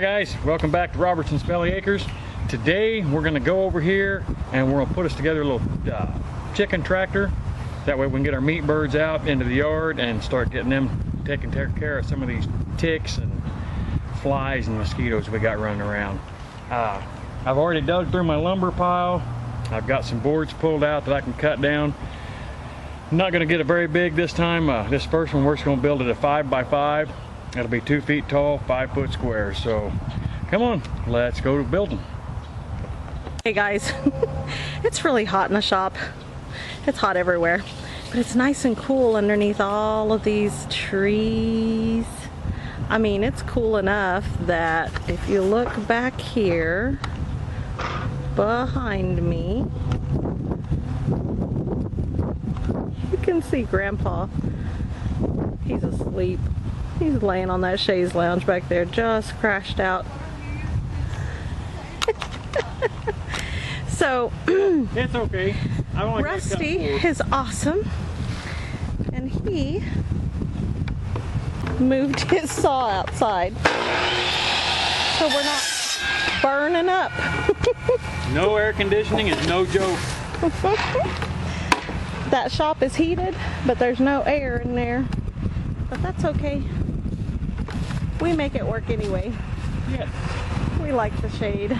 Guys, welcome back to Robertson's Belly Acres. Today we're going to go over here and we're going to put us together a little chicken tractor. That way we can get our meat birds out into the yard and start getting them taking care of some of these ticks and flies and mosquitoes we got running around. I've already dug through my lumber pile. I've got some boards pulled out that I can cut down. I'm not going to get it very big this time. This first one we're just going to build it a 5x5. It'll be 2 feet tall, 5 foot square. So come on, let's go to building. Hey guys, it's really hot in the shop. It's hot everywhere, but it's nice and cool underneath all of these trees. I mean, it's cool enough that if you look back here behind me, you can see Grandpa. He's asleep. He's laying on that chaise lounge back there, just crashed out. So, it's okay. Rusty is awesome, and he moved his saw outside, so we're not burning up. No air conditioning is no joke. That shop is heated, but there's no air in there. But that's okay. We make it work anyway. Yes. We like the shade.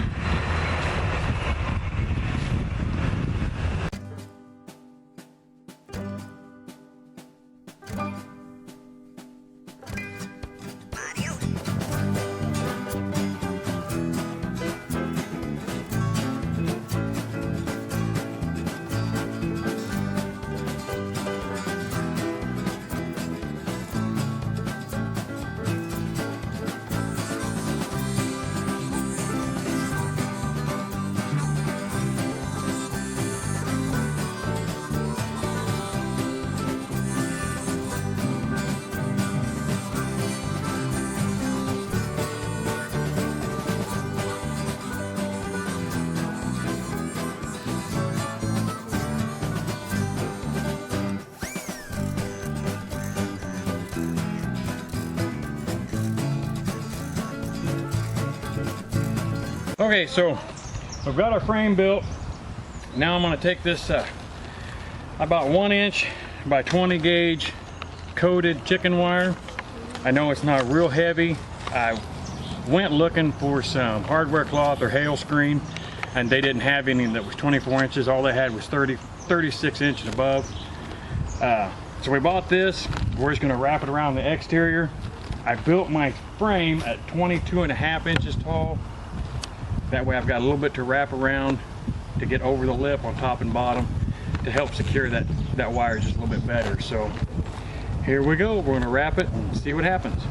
Okay, so we've got our frame built. Now I'm going to take this about 1 inch by 20 gauge coated chicken wire. I know it's not real heavy. I went looking for some hardware cloth or hail screen, and they didn't have any that was 24 inches. All they had was 36 inches above. So we bought this. We're just going to wrap it around the exterior. I built my frame at 22.5 inches tall. That way I've got a little bit to wrap around to get over the lip on top and bottom to help secure that wire just a little bit better. So here we go. We're going to wrap it and see what happens.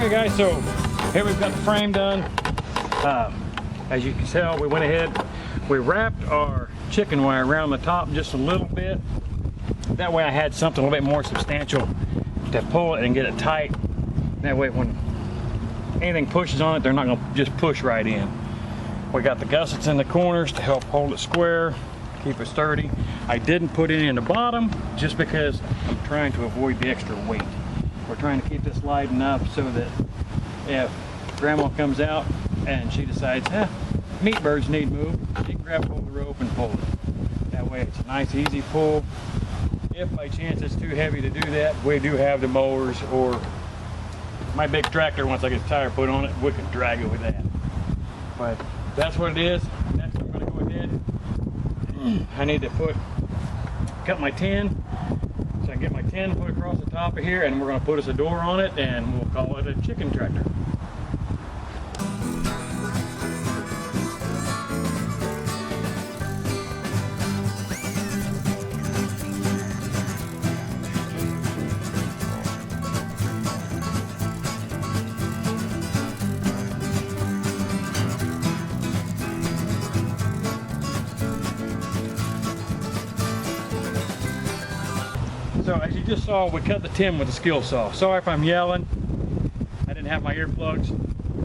Okay guys, so here we've got the frame done. As you can tell, we went ahead, we wrapped our chicken wire around the top just a little bit. That way I had something a little bit more substantial to pull it and get it tight. That way when anything pushes on it, they're not going to just push right in. We got the gussets in the corners to help hold it square, keep it sturdy. I didn't put any in the bottom just because I'm trying to avoid the extra weight. We're trying to keep this light enough so that if Grandma comes out and she decides, meat birds need move, she can grab hold of the rope and pull it. That way it's a nice easy pull. If by chance it's too heavy to do that, we do have the mowers or my big tractor. Once I get the tire put on it, we can drag it with that. But that's what it is. Next I'm going to go ahead. I need to cut my tin so I can get my tin put across the top of here, and we're going to put us a door on it and we'll call it a chicken tractor. So as you just saw, we cut the tin with a skill saw. Sorry if I'm yelling. I didn't have my earplugs.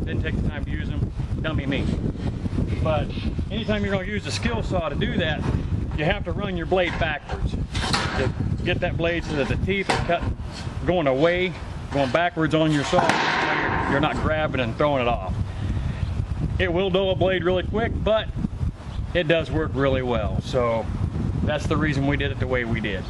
Didn't take the time to use them. Dummy me. But anytime you're going to use a skill saw to do that, you have to run your blade backwards. To get that blade so that the teeth are going away, going backwards on your saw. You're not grabbing and throwing it off. It will dull a blade really quick, but it does work really well. So that's the reason we did it the way we did.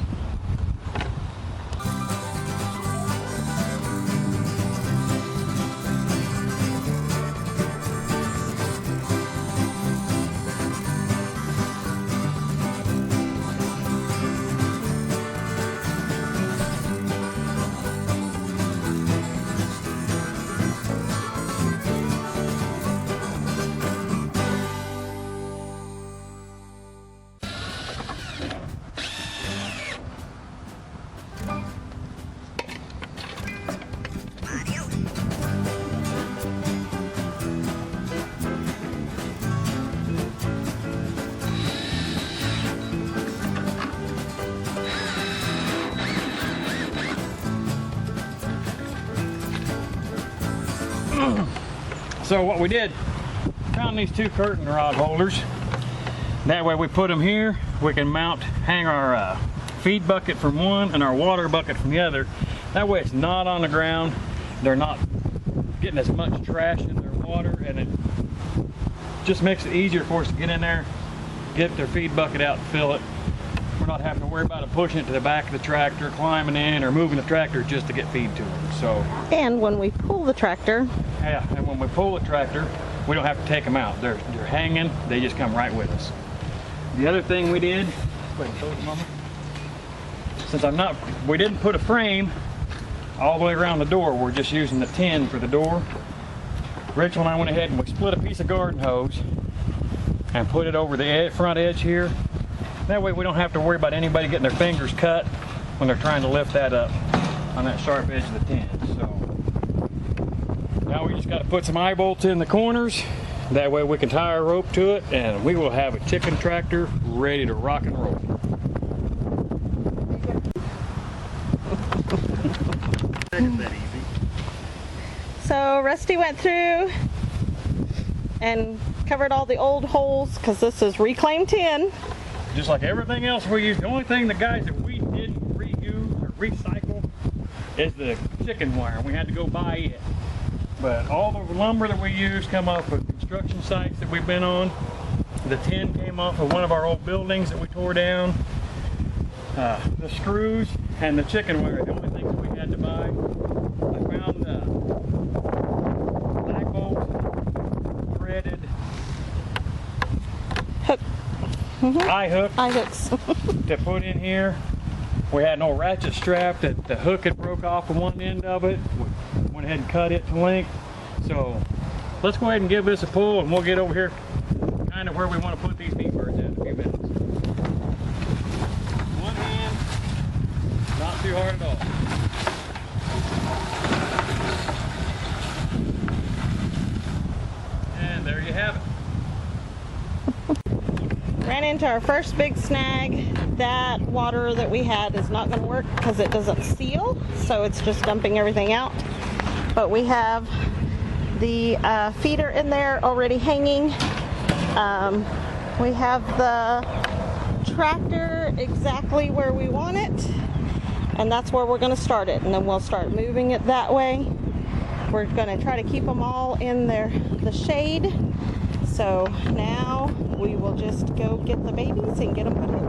So what we did, found these two curtain rod holders. That way we put them here, we can hang our feed bucket from one and our water bucket from the other. That way it's not on the ground. They're not getting as much trash in their water, and it just makes it easier for us to get in there, get their feed bucket out and fill it. We're not having to worry about it pushing it to the back of the tractor, climbing in, or moving the tractor just to get feed to them. So. And when we pull the tractor. Yeah, and when we pull the tractor, we don't have to take them out. They're hanging, they just come right with us. The other thing we did, wait, show it, Mama. Since we didn't put a frame all the way around the door, we're just using the tin for the door. Rachel and I went ahead and we split a piece of garden hose and put it over the front edge here. That way we don't have to worry about anybody getting their fingers cut when they're trying to lift that up on that sharp edge of the tin. So now we just got to put some eye bolts in the corners. That way we can tie our rope to it and we will have a chicken tractor ready to rock and roll. So Rusty went through and covered all the old holes because this is reclaimed tin. Just like everything else we use, the only thing, the guys, that we didn't reuse or recycle is the chicken wire. We had to go buy it. But all the lumber that we use come off of construction sites that we've been on. The tin came off of one of our old buildings that we tore down. The screws and the chicken wire, the only things we had to buy. I found black bolt, threaded hook. Eye hooks to put in here. We had no ratchet strap, that the hook had broke off of one end of it. We went ahead and cut it to length. So let's go ahead and give this a pull and we'll get over here kind of where we want to put these meat birds in a few minutes. One hand, not too hard at all. into our first big snag. That water that we had is not going to work because it doesn't seal, so it's just dumping everything out. But we have the feeder in there already hanging. We have the tractor exactly where we want it, and that's where we're going to start it, and then we'll start moving it that way. We're going to try to keep them all in the shade. So now we will just go get the babies and get them put in.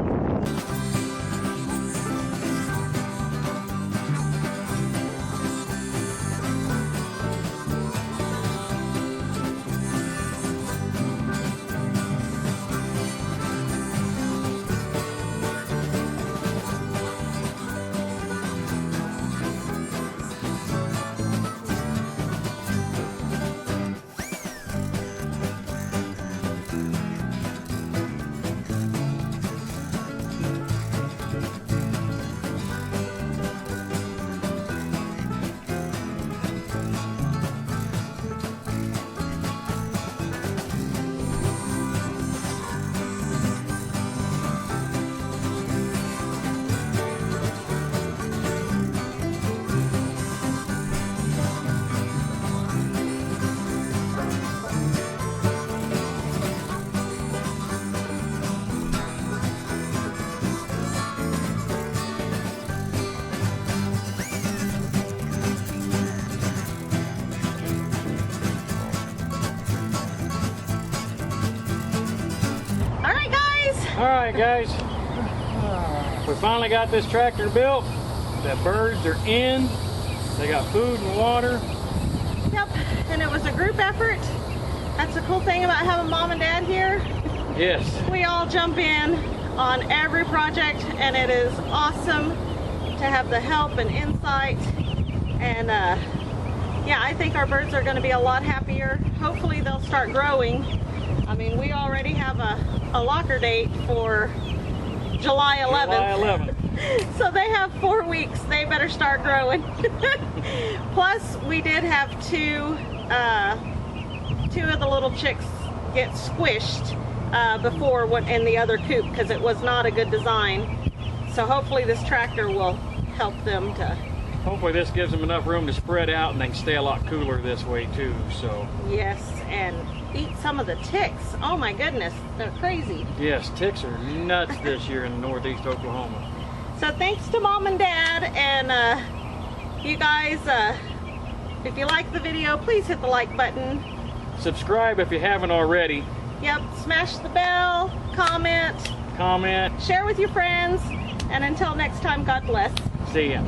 Alright guys, we finally got this tractor built. The birds are in. They got food and water. Yep, and it was a group effort. That's the cool thing about having mom and dad here. Yes. We all jump in on every project, and it is awesome to have the help and insight. And yeah, I think our birds are going to be a lot happier. Hopefully they'll start growing. I mean, we already have a locker date for July 11th. July 11th. So they have 4 weeks. They better start growing. Plus, we did have two of the little chicks get squished before in the other coop because it was not a good design. So hopefully this tractor will help them to... Hopefully this gives them enough room to spread out and they can stay a lot cooler this way too. So yes, and eat some of the ticks. Oh my goodness, they're crazy. Yes, ticks are nuts this year in northeast Oklahoma. So thanks to mom and dad, and you guys, if you like the video, please hit the like button. Subscribe if you haven't already. Yep, smash the bell, comment, Comment. share with your friends, and until next time, God bless. See ya.